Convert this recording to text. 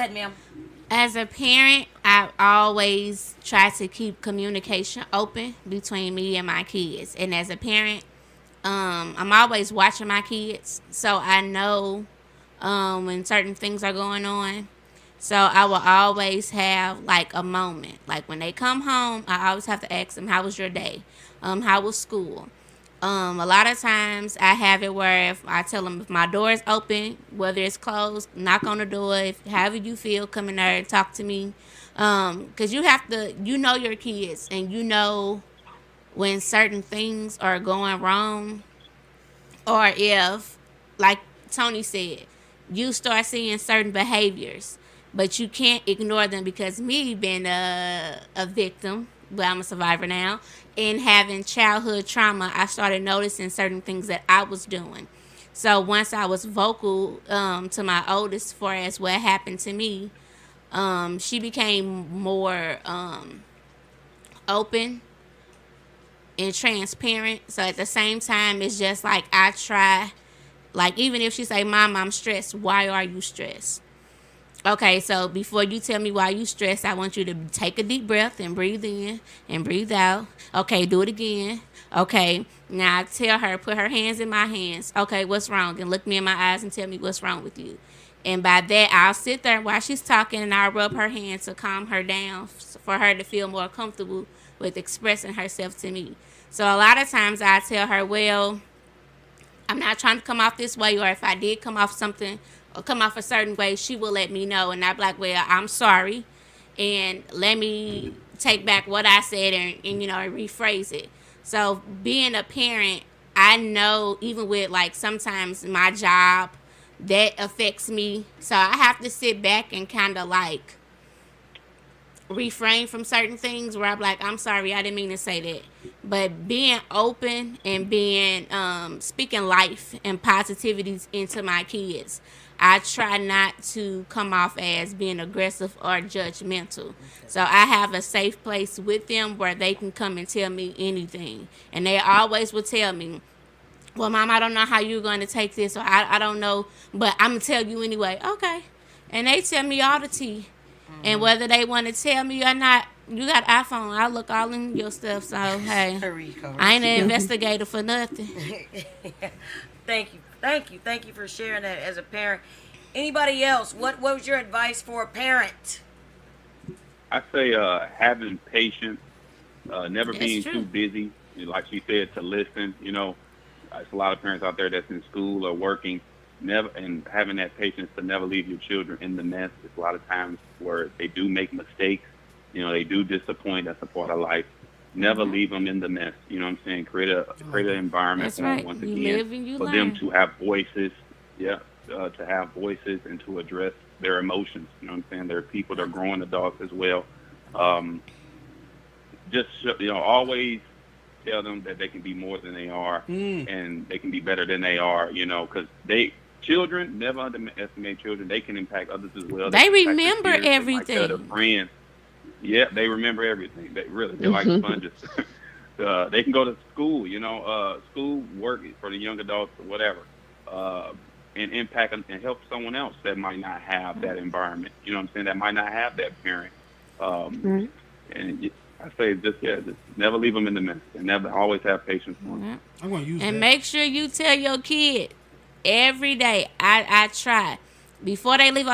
ahead, ma'am. As a parent, I always try to keep communication open between me and my kids. And as a parent, I'm always watching my kids, so I know when certain things are going on. So I will always have like a moment. Like when they come home, I always have to ask them, "How was your day? How was school?" A lot of times I have it where if I tell them if my door is open, whether it's closed, knock on the door. If however you feel, come in there and talk to me. Cause you have to, you know your kids, and you know when certain things are going wrong, or if, like Tony said, you start seeing certain behaviors, but you can't ignore them because me being a victim, but I'm a survivor now, and having childhood trauma, I started noticing certain things that I was doing. So once I was vocal to my oldest for as what happened to me, she became more open and transparent. So at the same time, it's just like I try, like even if she say, "Mom, I'm stressed. Why are you stressed?" Okay, so before you tell me why you stressed, I want you to take a deep breath and breathe in and breathe out. Okay, do it again. Okay, now I tell her, put her hands in my hands. Okay, what's wrong? And look me in my eyes and tell me what's wrong with you. And by that, I'll sit there while she's talking and I'll rub her hands to calm her down for her to feel more comfortable with expressing herself to me. So a lot of times I tell her, well, I'm not trying to come off this way, or if I did come off something or come off a certain way, she will let me know, and I'll be like, well, I'm sorry, and let me take back what I said and rephrase it. So being a parent, I know even with like sometimes my job that affects me, so I have to sit back and kind of like refrain from certain things where I'm like, I'm sorry, I didn't mean to say that. But being open and being speaking life and positivities into my kids, I try not to come off as being aggressive or judgmental. So I have a safe place with them where they can come and tell me anything. And they always will tell me, well, Mom, I don't know how you're going to take this, or I don't know, but I'm going to tell you anyway. Okay. And they tell me all the tea. And whether they want to tell me or not, you got iPhone. I look all in your stuff. So, hey, I ain't an investigator for nothing. Thank you. Thank you for sharing that as a parent. Anybody else? What was your advice for a parent? I say having patience, never That's being too true. busy, like she said, to listen. There's a lot of parents out there that's in school or working, never and having that patience to never leave your children in the mess. There's a lot of times where they do make mistakes. They do disappoint. That's a part of life. Never leave them in the mess. You know what I'm saying? Create an environment That's for them right. once You again live and you for them learn. to have voices. Yeah, to have voices and to address their emotions. You know what I'm saying? There are people that are growing adults as well. Um, just always tell them that they can be more than they are and they can be better than they are. Because children, never underestimate children. They can impact others as well. They They can impact their remember peers. They might tell their everything. friends. Yeah, they remember everything. They're like sponges. They can go to school, school work for the young adults or whatever, uh, and impact and help someone else that might not have that environment. You know what I'm saying? That might not have that parent. Um, and I say just never leave them in the mess, and never always have patience for them. Yeah. I'm gonna use And that. make sure you tell your kid every day. I try before they leave